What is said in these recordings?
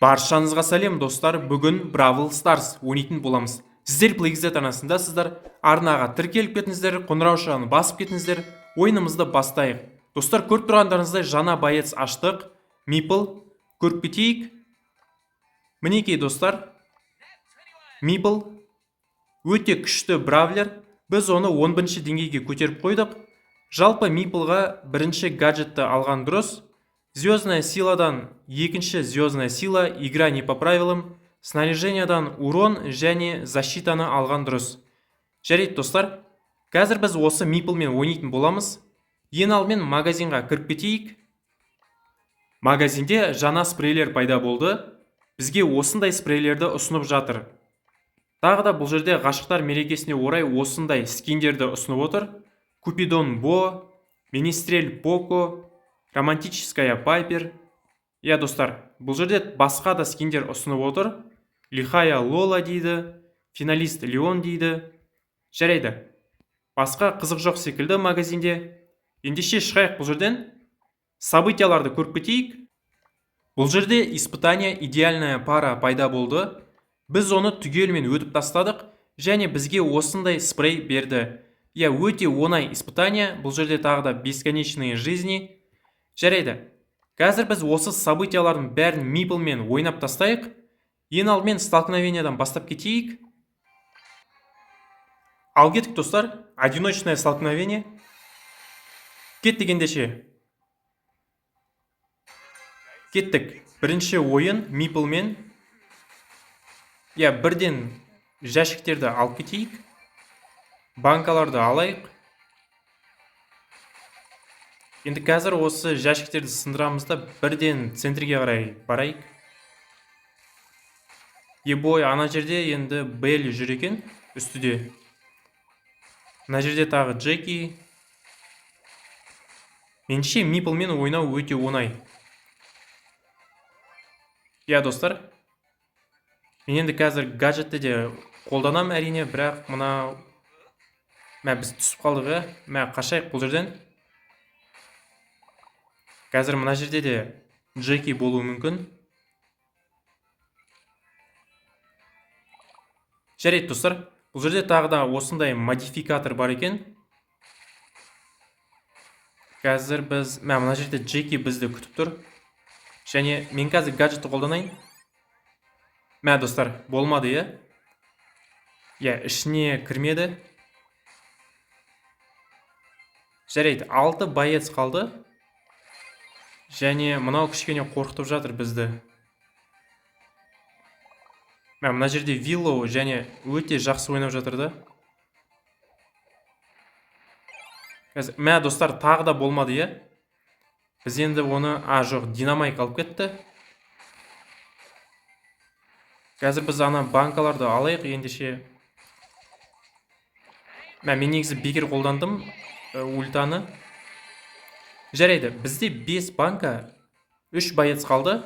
Баршаңызға сәлем достар, бүгін Бравл Старс ойнайтын боламыз. Сіздер PlayZ арнасындасыздар, арнаға тіркеліп кетіңіздер, қоңырау шағын басып кетіңіздер, ойынымызды бастайық. Достар, көріп тұрғандарыңыздай жаңа боец аштық, Мипл, көріп кетейік. Мінекей достар, Мипл өте күшті бравлер, біз оны 11-ші деңгейге көтеріп қойдық. Жалпы Миплға бірінші гаджетті алған дұрыс. Звездная силадан екінші звездная сила, игра не по правилам, снаряжениядан урон және защитаны алған дұрыс. Жарайды достар, қазір біз осы Миплмен ойнайтын боламыз. Ең алдымен магазинға кіріп кетейік. Магазинде жаңа спрейлер пайда болды. Бізге осындай спрейлерді ұсынып жатыр. Тағы да бұл жерде ғашықтар мерекесіне орай осындай скиндерді ұсынып отыр. Купидон Бо, Министрель Поко, Романтическая Пайпер. Я достар, бұл жерде басқа да скиндер ұсынып отыр. Лихая Лола дейді, финалист Леон дейді. Жарайды. Басқа қызық жоқ секілді магазинде. Ендеше шығайық бұл жерден. Событияларды көріп кетейік. Бұл жерде испытание идеальная пара пайда болды. Біз оны түгелмен өтіп тастадық, және бізге осындай спрей берді. Я өте оңай испытание, бұл жерде тағы да бесконечные жизни. Жарайды. Қазір біз осы событиялардың бәрін Миплмен ойнап тастайық. Ең алдымен столкновениядан бастап кетейік. Ал кеттік достар, одиночное столкновение. Кеттік ендеше. Кеттік. Бірінші ойын Миплмен. Я бірден жәшіктерді алып кетейік. Банкаларды алайық. Енді қазір осы жәшіктерді сындырамыз да бірден центрге қарай барайық. Ебой, ана жерде енді Белли жүр екен үстіде. Ана жерде тағы Джеки. Менше Миплмен ойнау өте оңай. Я достар, мен енді қазір гаджетті де қолданам әрине, бірақ мына біз түсіп қалдық, қашайық бұл жерден. Қазір мына жерде де Джеки болуы мүмкін. Жарайды достар, бұл жерде тағы да осындай модификатор бар екен. Қазір біз, мына жерде Джеки бізді күтіп тұр. Және мен қазір гаджетті қолданайын. Достар, болмады, ішіне кірмеді. Жарайды, 6 боец қалды. Және мынау кішкене қорқытып жатыр бізді. Мына жерде Виллоу және өте жақсы ойнап жатыр да. Достар, тағы да болмады, Біз енді оны, жоқ, динамайк алып кетті. Қазір біз ана банкаларды алайық ендеше. Мен негізі бекер қолдандым ультаны. Жарайды, бізде 5 банка, 3 боец қалды.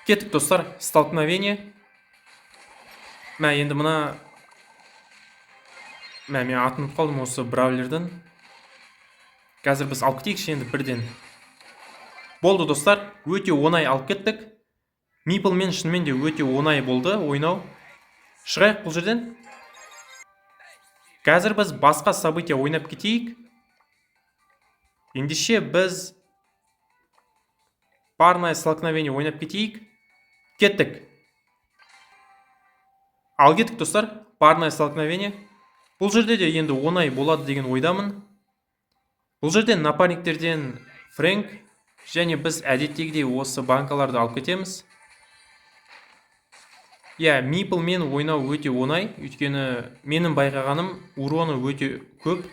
Кеттік достар, столкновение. Енді мен атынып қалдым осы бравлерден. Қазір біз алып кетейікші енді бірден. Болды достар, өте оңай алып кеттік. Миплмен шынымен де өте оңай болды ойнау. Шығайық бұл жерден. Қазір біз басқа события ойнап кетейік. Ендеше біз парное столкновение ойнап кетейік. Кеттік. Ал кеттік достар, парное столкновение. Бұл жерде де енді оңай болады деген ойдамын. Бұл жерде напарниктерден Фрэнк, және біз әдеттегідей осы банкаларды алып кетеміз. Миплмен ойнау өте оңай, өйткені менің байқағаным уроны өте көп.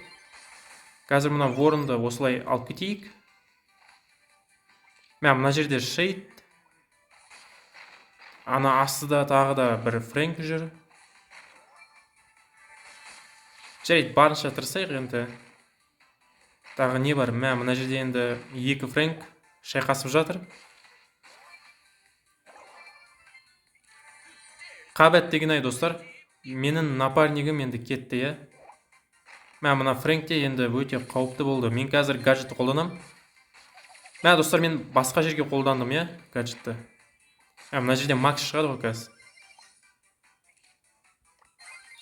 Қазір мына Воронды осылай алып кетейік. Мына жерде Шейд. Ана астыда тағы да бір Фрэнк жүр. Жарайды, барынша тырысайық енді. Тағы не бар? Мына жерде енді 2 Фрэнк шайқасып жатыр. Қабәт деген достар, менің напарнигім енді кетті, мына Фрэнк те енді өте қауіпті болды. Мен қазір гаджетті қолданам. Мә достар, мен басқа жерге қолдандым, иә, гаджетті. Мына жерде макс шығады ғой қазір.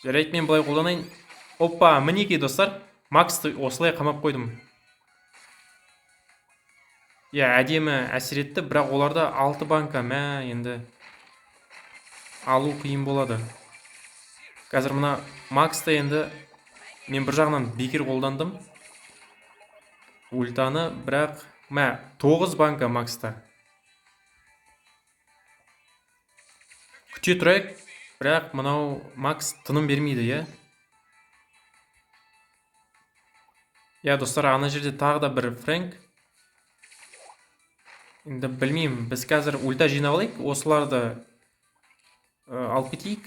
Жарайды, мен былай қолданайын. Опа, мінекей достар, максты осылай қамап қойдым. Әдемі әсер етті, бірақ оларда 6 банка, енді алу қиын болады. Қазір мына максты енді мен бір жағынан бекер қолдандым ультаны, бірақ 9 банка макста. Күте тұрайық, бірақ мынау макс тыным бермейді, достар, ана жерде тағы да бір фрэнк. Енді білмеймін, біз қазір ульта жинап алайық, осыларды алып кетейік.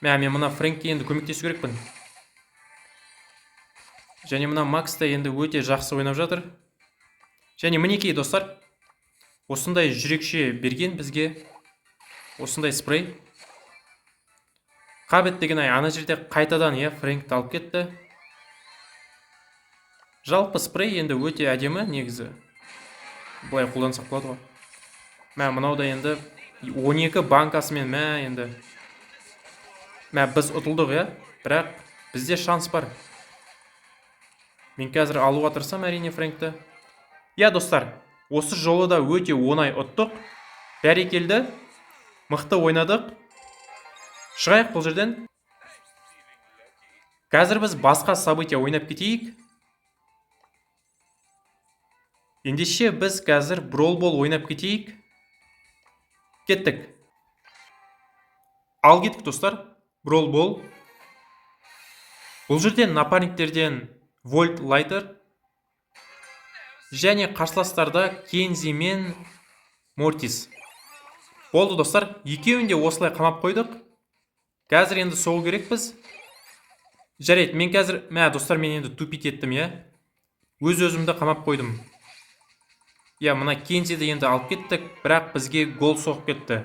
Мен мына фрэнкке енді көмектесу керекпін. Және мына макста енді өте жақсы ойнап жатыр. Және мінекей достар, осындай жүрекше берген бізге, осындай спрей. Қабет деген ана жерде қайтадан фрэнкті алып кетті. Жалпы спрей енді өте әдемі негізі. Бұлай қолдансақ болады ғой. Мынау да енді 12 банкасымен енді. Біз ұтылдық, бірақ бізде шанс бар. Мен қазір алуға тырысам әрине фрэнкті. Достар, осы жолы да өте оңай ұттық. Бәрекелді, мықты ойнадық. Шығайық бұл жерден. Қазір біз басқа события ойнап кетейік. Ендеше біз қазір Brawl Ball ойнап кетейік. Кеттік. Ал кеттік достар, Brawl Ball. Бұл жерден напарниктерден Volt Lighter және қарсыластарда Kenzie мен Mortis. Болды достар, екеуін де осылай қамап қойдық. Қазір енді соғу керекпіз. Жарайды, мен қазір, достар, мен енді тупит еттім, Өз-өзімді қамап қойдым. Мына Кензиді енді алып кеттік, бірақ бізге гол соғып кетті.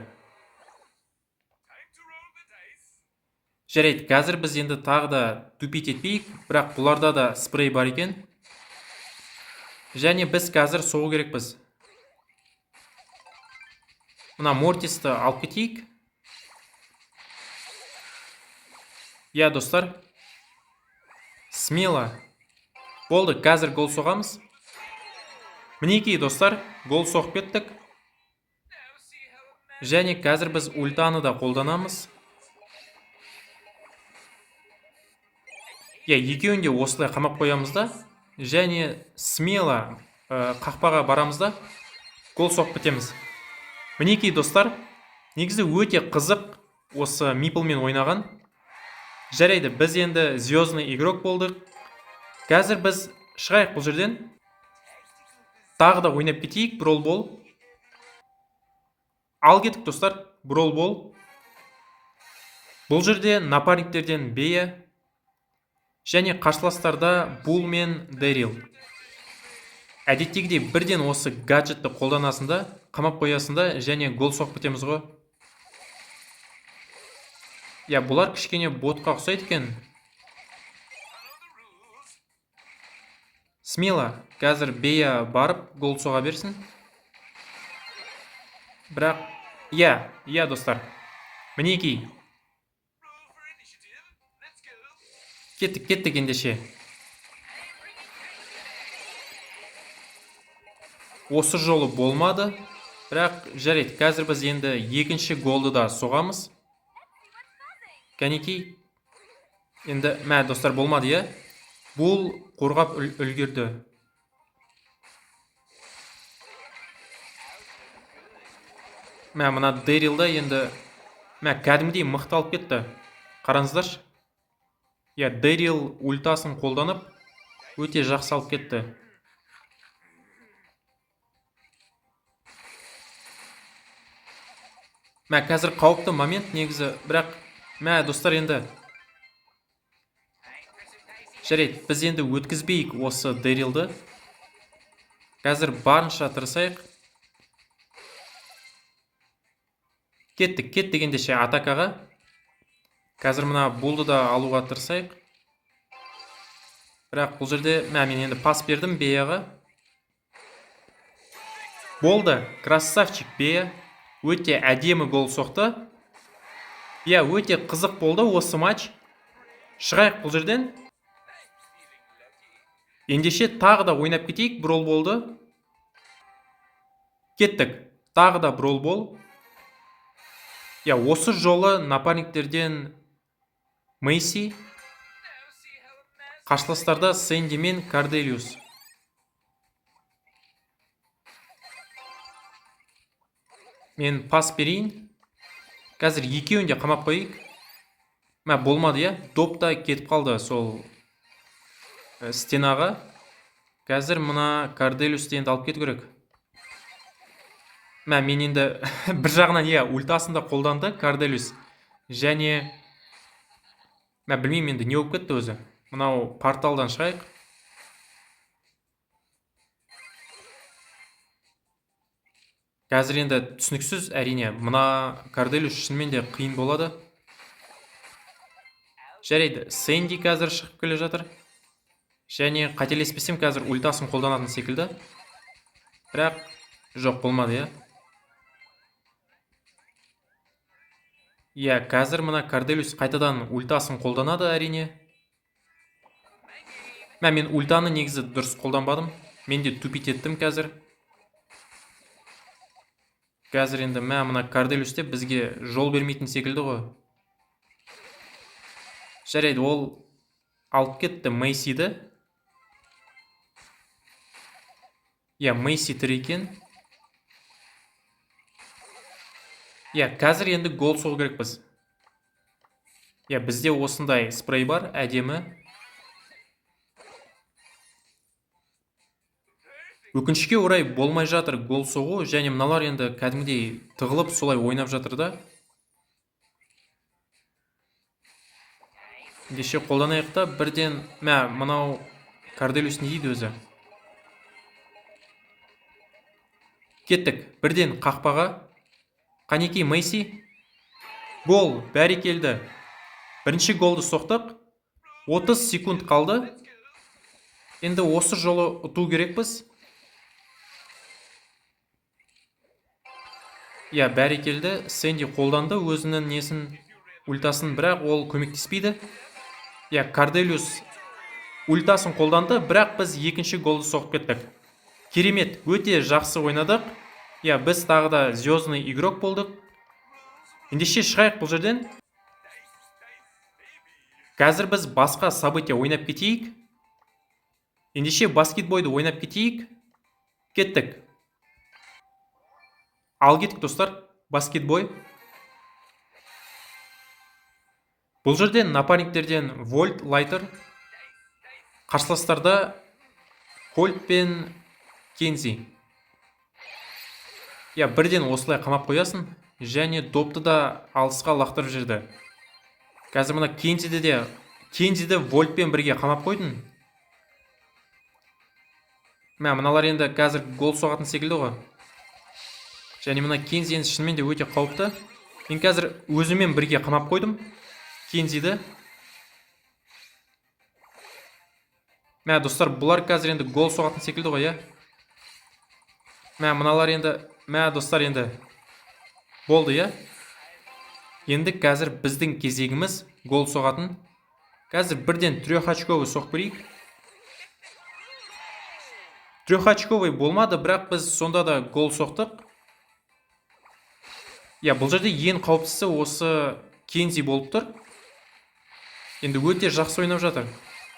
Жарайды, қазір біз енді тағы да тупит етпейік, бірақ бұларда да спрей бар екен. Және біз қазір соғу керекпіз. Мына Мортисті алып кетейік. Достар, смело. Болды, қазір гол соғамыз. Мінекей достар, гол соғып кеттік. Және қазір біз ультаны да қолданамыз. Екеуін де осылай қамап қоямыз да. Және смело қақпаға барамыз да, гол соғып кетеміз. Мінекей достар, негізі өте қызық осы мипылмен ойнаған. Жарайды, біз енді звездный игрок болдық. Қазір біз шығайық бұл жерден. Тағы да ойнап кетейік, Brawl Ball. Ал кеттік достар, Brawl Ball. Бұл жерде напарниктерден Бея және қарсыластарда Bull мен Daryl. Әдеттегідей бірден осы гаджетті қолданасында, қамап қоясында және гол соғып кетеміз ғой. Бұлар кішкене ботқа ұқсайды екен. Смело, қазір Бея барып гол соға берсін. Бірақ, достар, мінекей. Кеттік ендеше. Осы жолы болмады, бірақ жарайды, қазір біз енді екінші голды да соғамыз. Кәнекей. Енді, достар, болмады, Бұл қорғап үлгерді. Мына Дэрилді енді кәдімгідей мықты алып кетті. Қараңыздаршы. Дэрил ультасын қолданып, өте жақсы алып кетті. Қазір қауіпті момент негізі, бірақ достар енді жарайды, біз енді өткізбейік осы Дэрилді. Қазір барынша тырысайық. Кеттік ендеше атакаға. Қазір мына Булды да алуға тырысайық. Бірақ бұл жерде мен енді пас бердім Беяға. Болды, красавчик Бея. Өте әдемі гол соқты. Өте қызық болды осы матч. Шығайық бұл жерден. Ендеше тағы да ойнап кетейік, брол болды. Кеттік, тағы да брол бол. Осы жолы напарниктерден Мейси, қарсыластарда Сэнди мен Карделиус. Мен пас берейін. Қазір екеуін де қамап қойайық. Болмады, допта кетіп қалды сол стенаға. Қазір мұна Карделиусты енді алып кету керек. Мен енді бір жағынан ультасында қолданды Карделиус. Және білмеймін енді не болып кетті өзі. Мынау порталдан шығайық. Қазір енді түсініксіз, әрине. Мына Карделиус шынымен де қиын болады. Жарайды, Сэнди қазір шығып келе жатыр. Және қателеспесем қазір ультасын қолданатын секілді. Бірақ жоқ, болмады, қазір мына Карделиус қайтадан ультасын қолданады, әрине. Мен ультаны негізі дұрыс қолданбадым. Мен де тупит еттім қазір. Қазір енді мына Карделиус те бізге жол бермейтін секілді ғой. Жарайды, ол алып кетті Мейсиді. Мейси тірі екен. Қазір енді гол соғу керекпіз. Бізде осындай спрей бар, әдемі. Өкінішке орай болмай жатыр гол соғу, және мыналар енді кәдімгідей тығылып солай ойнап жатыр да. Ендеше қолданайық та бірден, мынау Карделиус не дейді өзі? Кеттік, бірден қақпаға. Қанекей Мейси. Гол, бәрекелді. Бірінші голды соқтық. 30 секунд қалды. Енді осы жолы ұту керекпіз. Бәрекелді. Сэнди қолданды өзінің несін, ультасын, бірақ ол көмектеспейді. Карделиус ультасын қолданды, бірақ біз екінші голды соғып кеттік. Керемет, өте жақсы ойнадық. Біз тағы да звездный игрок болдық. Ендеше шығайық бұл жерден. Қазір біз басқа события ойнап кетейік. Ендеше баскетбойды ойнап кетейік. Кеттік. Ал кеттік, достар, баскетбой. Бұл жерден напарниктерден Вольт, Лайтер. Қарсыластарда Кольт пен Кензи. Бірден осылай қамап қоясын. Және допты да алысқа лақтырып жүрді. Қазір мына Кензиді Вольт пен бірге қамап қойдың. Мыналар енді қазір гол соғатын секілді ғой. Және мына Кензи енді шынымен де өте қауіпті. Мен қазір өзімен бірге қамап қойдым Кензиді. Достар, бұлар қазір енді гол соғатын секілді ғой, мыналар енді, достар, енді болды, Енді қазір біздің кезегіміз гол соғатын. Қазір бірден трехочковый соғып көрейік. Трехочковый болмады, бірақ біз сонда да гол соқтық. Бұл жерде ең қауіптісі осы Кензи болып тұр. Енді өте жақсы ойнап жатыр.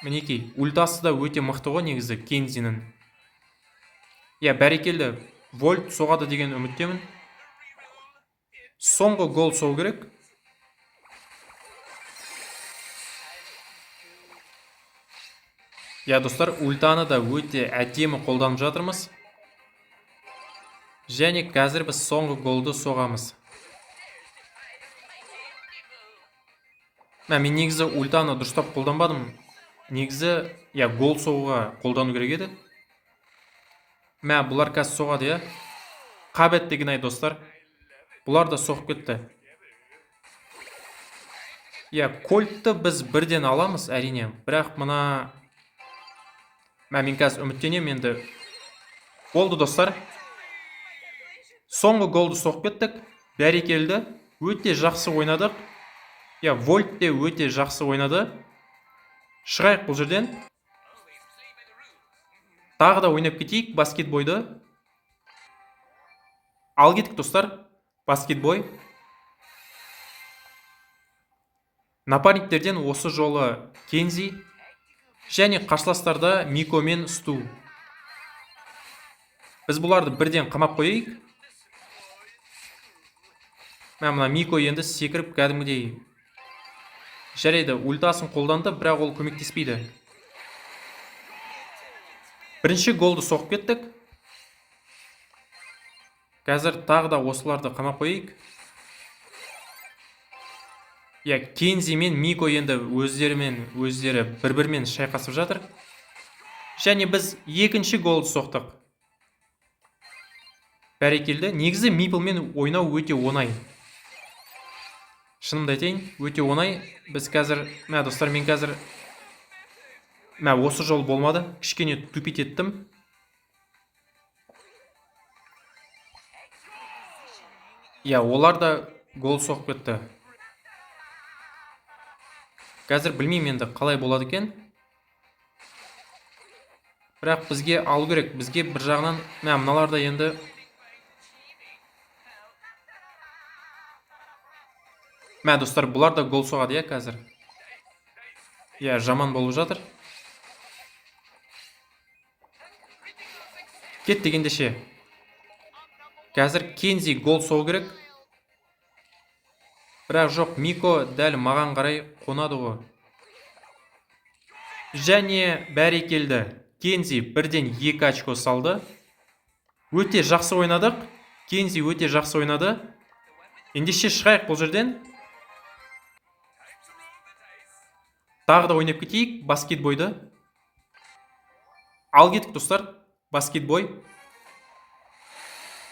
Мінекей, ультасы да өте мықты ғой негізі Кензинің. Бәрекелді, Вольт соғады деген үміттемін. Соңғы гол соғу керек. Достар, ультаны да өте әдемі қолданып жатырмыз. Және қазір біз соңғы голды соғамыз. Мен негізі ультаны дұрыстап қолданбадым. Негізі, гол соғуға қолдану керек еді. Бұлар қазір соғады, Қабет деген достар. Бұлар да соғып кетті. Кольтты біз бірден аламыз, әрине. Бірақ мына Мен қазір үміттенемін енді. Болды достар. Соңғы голды соғып кеттік. Бәрекелді. Өте жақсы ойнадық. Вольт те өте жақсы ойнады. Шығайық бұл жерден. Тағы да ойнап кетейік баскетбойды. Ал кеттік достар. Баскетбой. Напарниктерден осы жолы Кензи. Және қарсыластарда Мико мен Сту. Біз бұларды бірден қамап қойайық. Мына Мико енді секіріп кәдімгідей жарайды, ультасын қолданды, бірақ ол көмектеспейді. Бірінші голды соғып кеттік. Қазір тағы да осыларды қамап қойайық. Кензи мен Мико енді өздері бір-бірімен шайқасып жатыр. Және біз екінші голды соқтық. Бәрекелді. Негізі Мипл-мен ойнау өте оңай. Шынымды айтайын, өте оңай. Біз қазір, достар, мен қазір осы жол болмады. Кішкене тупит еттім. Олар да гол соғып кетті. Қазір білмеймін енді қалай болады екен. Бірақ бізге алу керек. Бізге бір жағынан, мыналарда енді достар, бұлар да гол соғады қазір. Жаман болып жатыр. Кет дегендеше. Қазір Кензи гол соғу керек. Бірақ жоқ, Мико дәл маған қарай қонады ғой. Және бәрекелді. Кензи бірден 2 очко салды. Өте жақсы ойнадық. Кензи өте жақсы ойнады. Ендеше шығайық бұл жерден. Тағы да ойнап кетейік баскетбойды. Ал кеттік достар. Баскетбой.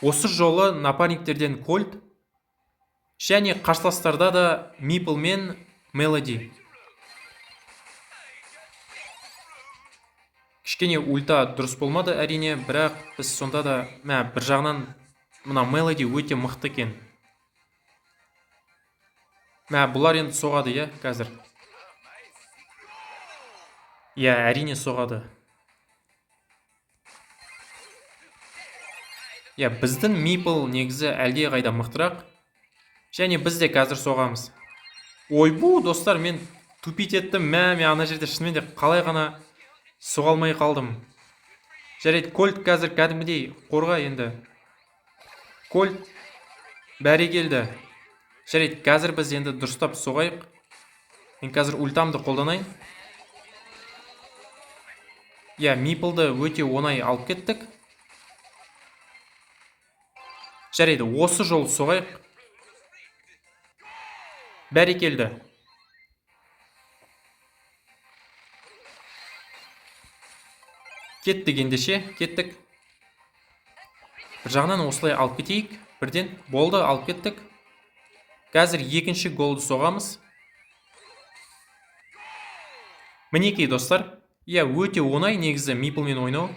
Осы жолы напарниктерден Кольт. Және қарсыластарда да Мипл мен Мелоди. Кішкене ульта дұрыс болмады әрине, бірақ біз сонда да бір жағынан мына Мелоди өте мықты екен. Бұлар енді соғады, қазір. Әрине соғады. Біздің Мипл негізі әлде қайда мықтырақ. Және біз де қазір соғамыз. Ойбу, достар, мен тупит еттім. Мен ана жерде шынымен де қалай ғана соға алмай қалдым. Жарайды, Кольт қазір кәдімгідей қорға енді. Кольт бәрекелді. Жарайды, қазір біз енді дұрыстап соғайық. Мен қазір ультамды қолданайын. Миплды өте оңай алып кеттік. Жарайды, осы жол соғайық. Бәрекелді. Кет дегендеше, кеттік. Бір жағынан осылай алып кетейік. Бірден болды, алып кеттік. Қазір екінші голды соғамыз. Мінекей достар. Өте оңай негізі Миплмен ойнау.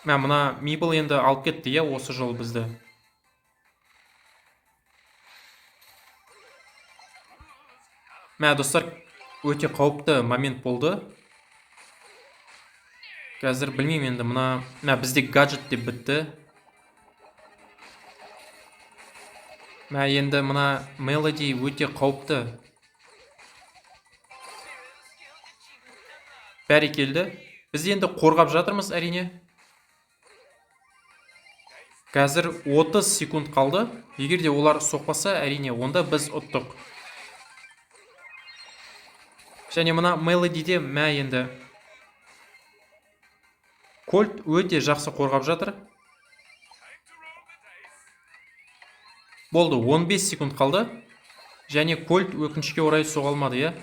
Мына Мипл енді алып кетті, осы жол бізді. Достар, өте қауіпті момент болды. Қазір білмеймін енді бізде гаджет деп бітті. Енді Мелоди өте қауіпті. Бәрекелді. Біз енді қорғап жатырмыз әрине. Қазір 30 секунд қалды. Егер де олар соқпаса, әрине, онда біз ұттық. Және Мелодиде енді Кольт өте жақсы қорғап жатыр. Болды, 15 секунд қалды. Және Кольт өкінішке орай соға алмады,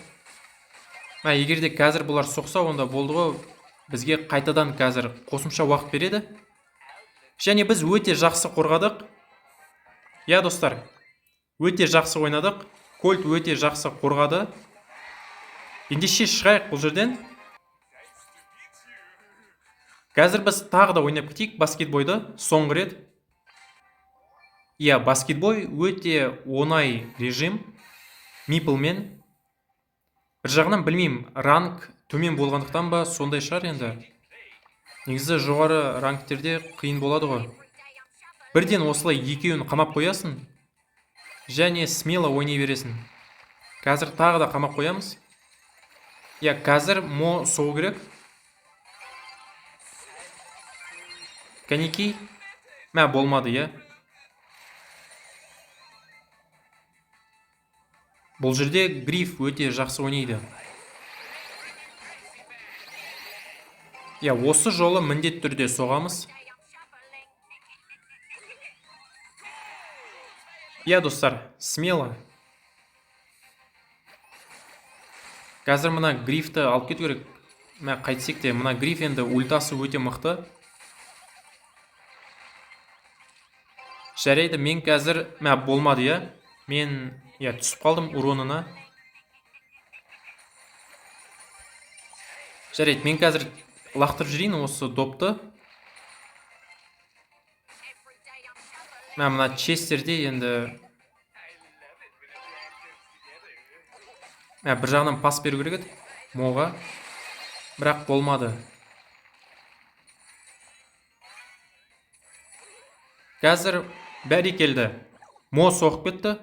Егер де қазір бұлар соқса, онда болды ғой, бізге қайтадан қазір қосымша уақыт береді. Және біз өте жақсы қорғадық. Достар, өте жақсы ойнадық. Кольт өте жақсы қорғады. ендеше шығайық бұл жерден. Қазір біз тағы да ойнап кетейік баскетбойды, соңғы рет. Иә, баскетбой өте оңай режим, мипылмен. Бір жағынан білмеймін, ранг төмен болғандықтан ба, сондай шығар енді. Негізі жоғары рангтерде қиын болады ғой. Бірден осылай екеуін қамап қоясың, және смело ойнай бересің. Қазір тағы да қамап қоямыз. Иә, қазір мо соғу керек. Кәнекей. Мә, болмады, иә. Бұл жерде Гриф өте жақсы ойнайды. Иә, осы жолы міндет түрде соғамыз. Иә, достар, смело. Қазір мына Грифті алып кету керек. Мә, қайтсек те, мына Гриф енді ультасы өте мықты. Жарайды, мен қазір, мә, болмады, иә. Мен, иә, түсіп қалдым уронына. Жарайды, мен қазір лақтырып жүрейін осы допты. Мына Честерде енді бір жағынан пас беру керек еді Моға, бірақ болмады. Қазір бәрекелді. Мо соғып кетті.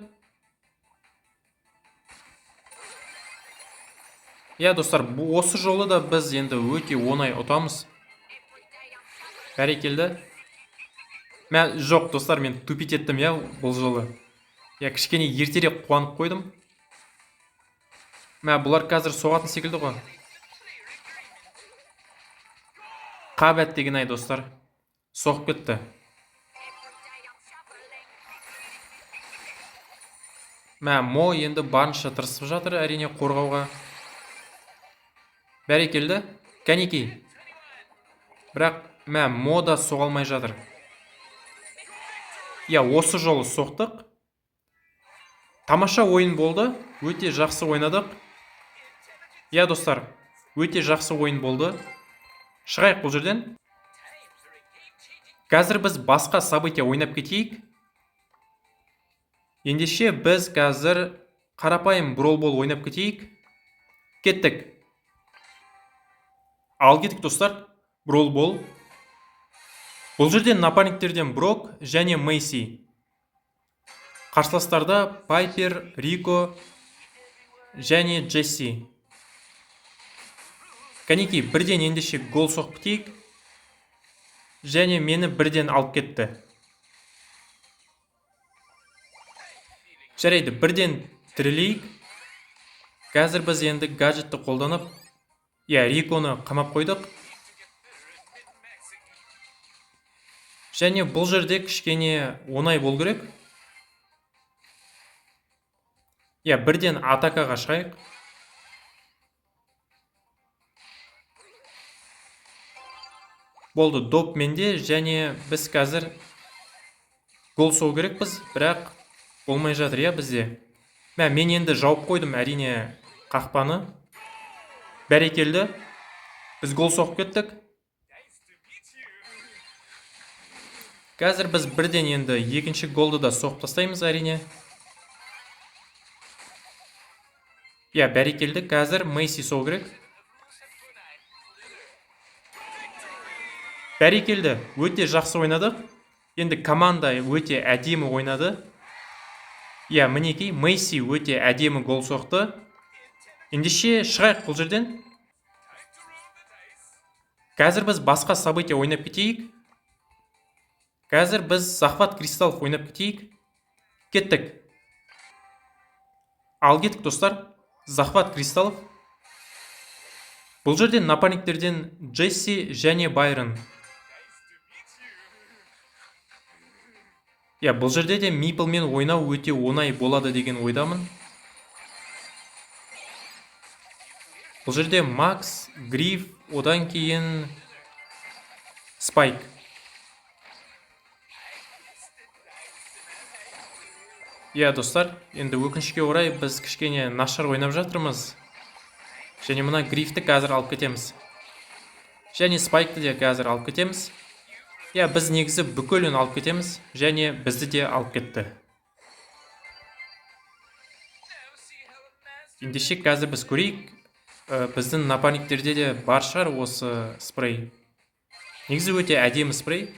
Иә, достар, осы жолы да біз енді өте оңай ұтамыз. Бәрекелді. Жоқ, достар, мен тупить еттім, иә, бұл жолы. Иә, кішкене ертерек қуанып қойдым. Бұлар қазір соғатын секілді ғой. Қабәт деген ай, достар. Соғып кетті. Мо енді барынша тырысып жатыр, әрине қорғауға. Бәрекелді. Кәнекей. Бірақ Мо да соға алмай жатыр. Иә, осы жолы соқтық. Тамаша ойын болды. Өте жақсы ойнадық. Иә, достар, өте жақсы ойын болды. Шығайық бұл жерден. Қазір біз басқа события ойнап кетейік. Ендеше біз қазір қарапайым бролбол ойнап кетейік. Кеттік. Ал кеттік, достар. Бролбол. Бұл жерден напарниктерден Брок және Мейси. Қарсыластарда Пайпер, Рико және Джесси. Кәнекей, бірден ендеше гол соқып кетейік. Және мені бірден алып кетті. Жарайды, бірден тірілейік. Қазір біз енді гаджетті қолданып, Риконы қамап қойдық. Және бұл жерде кішкене оңай бол керек. Бірден атакаға шығайық. Болды, доп менде, және біз қазір гол соғу керекпіз, бірақ болмай жатыр, бізде. Мен енді жауып қойдым, әрине, қақпаны. Бәрекелді. Біз гол соғып кеттік. Қазір біз бірден енді екінші голды да соғып тастаймыз, әрине. Бәрекелді. Қазір Мейси соғу керек. Бәрекелді. Өте жақсы ойнадық. Енді команда өте әдемі ойнады. Мінекей, Мейси өте әдемі гол соқты. Ендеше шығайық бұл жерден. Қазір біз басқа события ойнап кетейік. Қазір біз захват кристаллов ойнап кетейік. Кеттік. Ал кеттік, достар. Захват кристаллов. Бұл жерден напарниктерден Джесси және Байрон. Бұл жерде де мипылмен ойнау өте оңай болады деген ойдамын. Бұл жерде Макс, Гриф, одан кейін Спайк. Достар, енді өкінішке орай біз кішкене нашар ойнап жатырмыз. Және мына грифті қазір алып кетеміз. Және спайкты де қазір алып кетеміз. Я, біз негізі бүкілін алып кетеміз. Және бізді де алып кетті. Ендеше қазір біз көрейік. Біздің напарниктерде де бар шығар осы спрей. Негізі өте әдемі спрей.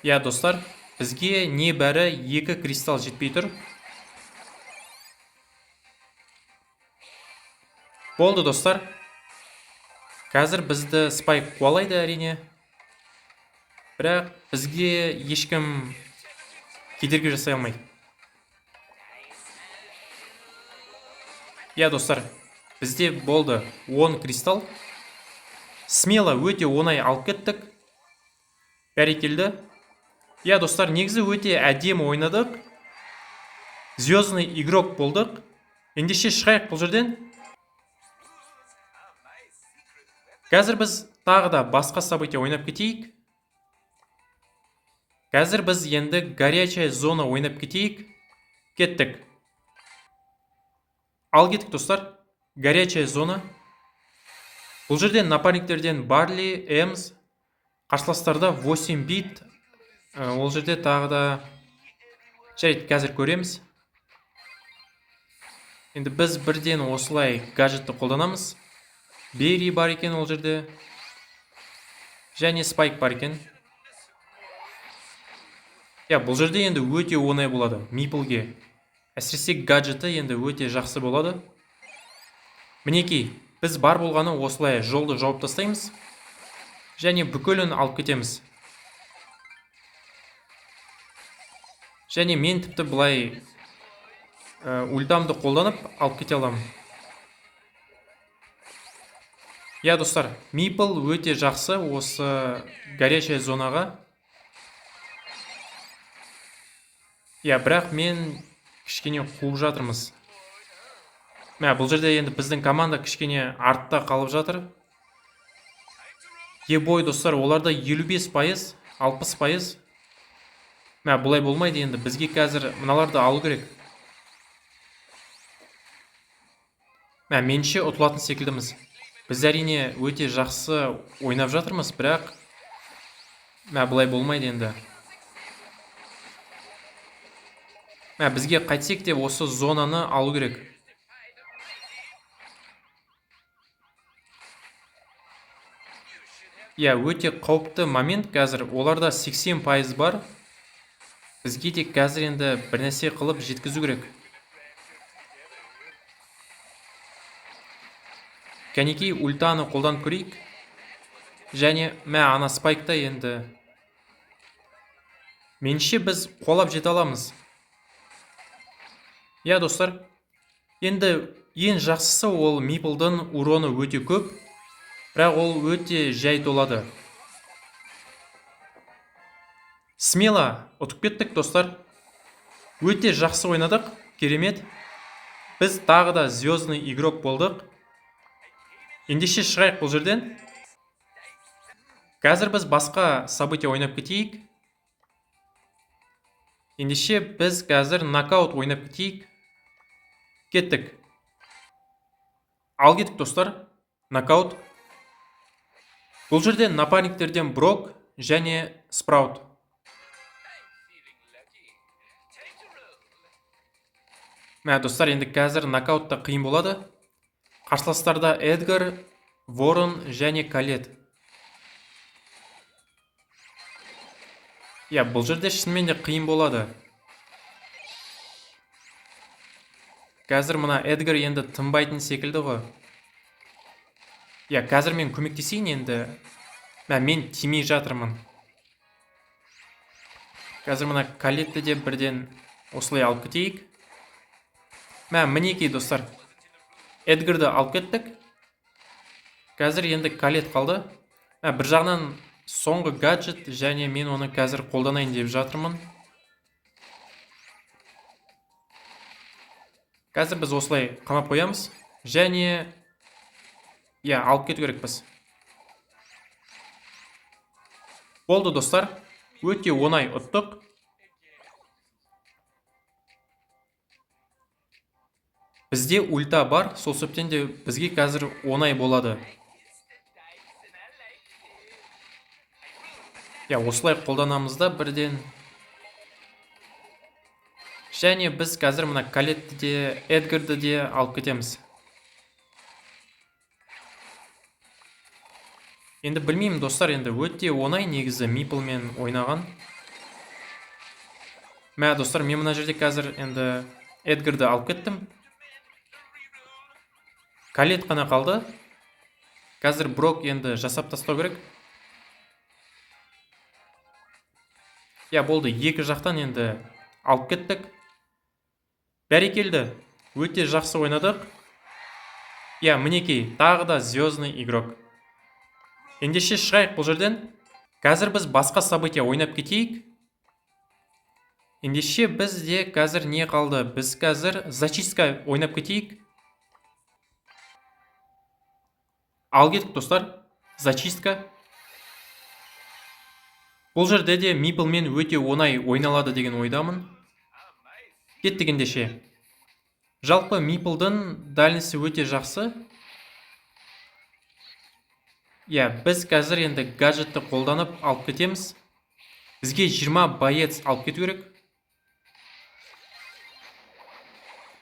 Я, достар, бізге не бәрі 2 кристалл жетпей тұр. Болды, достар. Қазір бізді спайк қуалайды әрине. Бірақ бізге ешкім кедергі жасай алмайды. Я, достар, бізде болды 10 кристалл. Смело өте оңай алып кеттік. Бәрекелді. Я, достар, негізі өте әдемі ойнадық. Звездный игрок болдық. Ендеше шығайық бұл жерден. Қазір біз тағы да басқа события ойнап кетейік. Қазір біз енді горячая зона ойнап кетейік. Кеттік. Ал кеттік, достар. Горячая зона. Бұл жерден напарниктерден Барли, Эмс, қарсыластарда 8 бит. Ол жерде тағы да жарайды, қазір көреміз. Енді біз бірден осылай гаджетті қолданамыз. Бери бар екен ол жерде. Және спайк бар екен. Я, бұл жерде енді өте оңай болады Миплге. Әсіресе гаджеті енді өте жақсы болады. Мінекей, біз бар болғаны осылай жолды жауып тастаймыз. Және бүкілін алып кетеміз. Және мен тіпті бұлай ультамды қолданып алып кете аламын. Я, достар, Мипл өте жақсы осы горячая зонаға. Я, бірақ мен кішкене қуып жатырмыз. Бұл жерде енді біздің команда кішкене артта қалып жатыр. Ебой, достар, оларда 55%, 60%. Бұлай болмайды енді. Бізге қазір мыналарды алу керек. Менше ұтылатын секілдіміз. Біз әрине өте жақсы ойнап жатырмыз, бірақ бұлай болмайды енді. Бізге қайтсек те осы зонаны алу керек. Өте қауіпті момент қазір. Оларда 80% бар. Бізге де қазір енді бір нәрсе қылып жеткізу керек. Кәнекей ультаны қолданып көрейік. Және ана спайкта енді менше біз қолап жете аламыз. Я, достар, енді ең жақсысы ол Миплдың уроны өте көп, бірақ ол өте жай толады. Смело ұтып кеттік, достар. Өте жақсы ойнадық, керемет. Біз тағы да звездный игрок болдық. Ендеше шығайық бұл жерден. Қазір біз басқа события ойнап кетейік. Ендеше біз қазір нокаут ойнап кетейік. Кеттік. Ал кеттік, достар. Нокаут. Бұл жерде напарниктерден Брок және Спраут. Достар, енді қазір нокаутта қиын болады. Қарсыластарда Эдгар, Ворон және Калет. Бұл жерде шынымен де қиын болады. Қазір мына Эдгар енді тынбайтын секілді ғой. Қазір мен көмектесейін енді. Мен тимей жатырмын. Қазір мына Калетті де бірден осылай алып кетейік. Мінекей, достар. Эдгарды алып кеттік. Қазір енді Калет қалды. Бір жағынан соңғы гаджет және мен оны қазір қолданайын деп жатырмын. Қазір біз осылай қамап қоямыз. Және алып кету керек біз. Болды, достар. Өте оңай ұттық. Бізде ульта бар, сол себептен де бізге қазір оңай болады. Осылай қолданамыз да бірден. Және біз қазір мына Калетті де, Эдгарды де алып кетеміз. Енді білмеймін достар, енді өте оңай негізі Мипылмен ойнаған. Достар, мен мына жерде қазір енді Эдгарды алып кеттім. Калет қана қалды. Қазір Брок енді жасап тастау керек. Болды, екі жақтан енді алып кеттік. Бәрекелді, өте жақсы ойнадық. Мінекей, тағы да звездный игрок. Ендеше шығайық бұл жерден. Қазір біз басқа события ойнап кетейік. Ендеше бізде қазір не қалды? Біз қазір зачистка ойнап кетейік. Ал кеттік достар, зачистка. Бұл жерде де Мипылмен өте оңай ойналады деген ойдамын. Кеттік ендеше. Жалпы Мипылдың дальнісі өте жақсы. Біз қазір енді гаджетті қолданып алып кетеміз. Бізге 20 боец алып кету керек.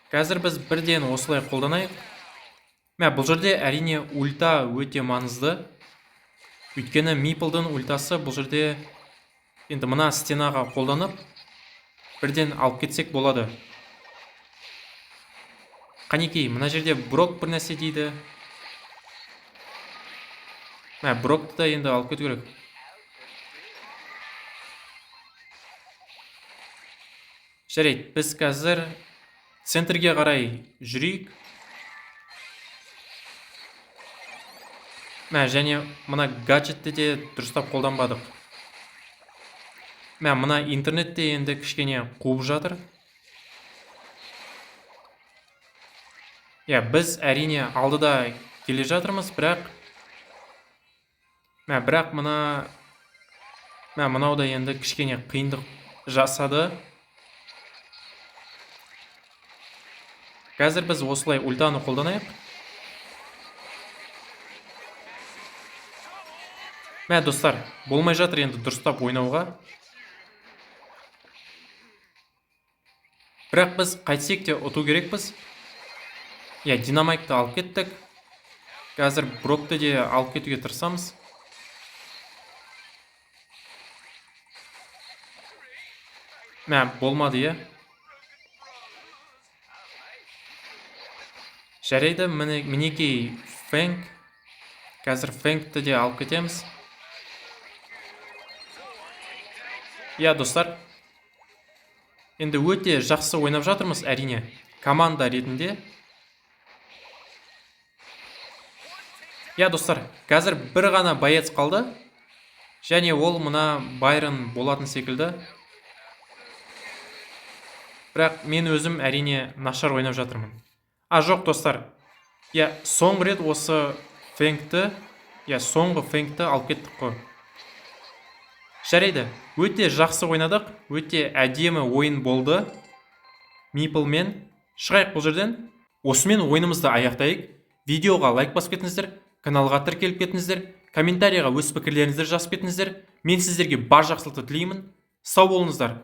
Қазір біз бірден осылай қолданайық. Бұл жерде әрине ульта өте маңызды. Өйткені Мипылдың ультасы бұл жерде енді мына стенаға қолданып бірден алып кетсек болады. Қанекей, мына жерде Брок бір нәрсе дейді. Брокты да енді алып кету керек. Жарайды, біз қазір центрге қарай жүрейік. Және мына гаджетті де дұрыстап қолданбадық. Мына интернетте енді кішкене қуып жатыр. Біз әрине алдыда келе жатырмыз, бірақ мынау да енді кішкене қиындық жасады. Қазір біз осылай ультаны қолданайық. Достар, болмай жатыр енді дұрыстап ойнауға. Бірақ біз қайтсек те ұту керекпіз. Динамайтты алып кеттік. Қазір Брокты де алып кетуге тырысамыз. Болмады, Жарайды, мінекей Фэнк. Қазір Фэнкті де алып кетеміз. Достар, енді өте жақсы ойнап жатырмыз, әрине, команда ретінде. Достар, қазір бір ғана боец қалды. Және ол мына Байрон болатын секілді. Бірақ мен өзім әрине нашар ойнап жатырмын. Жоқ достар. Соңғы рет осы Фэнкті, соңғы Фэнкті алып кеттік қой. Жарайды, өте жақсы ойнадық, өте әдемі ойын болды. Мипылмен шығайық бұл жерден. Осымен ойынымызды аяқтайық. Видеоға лайк басып кетіңіздер, каналға тіркеліп кетіңіздер, комментарияға өз пікірлеріңізді жазып кетіңіздер. Мен сіздерге бар жақсылықты тілеймін. Сау болыңыздар.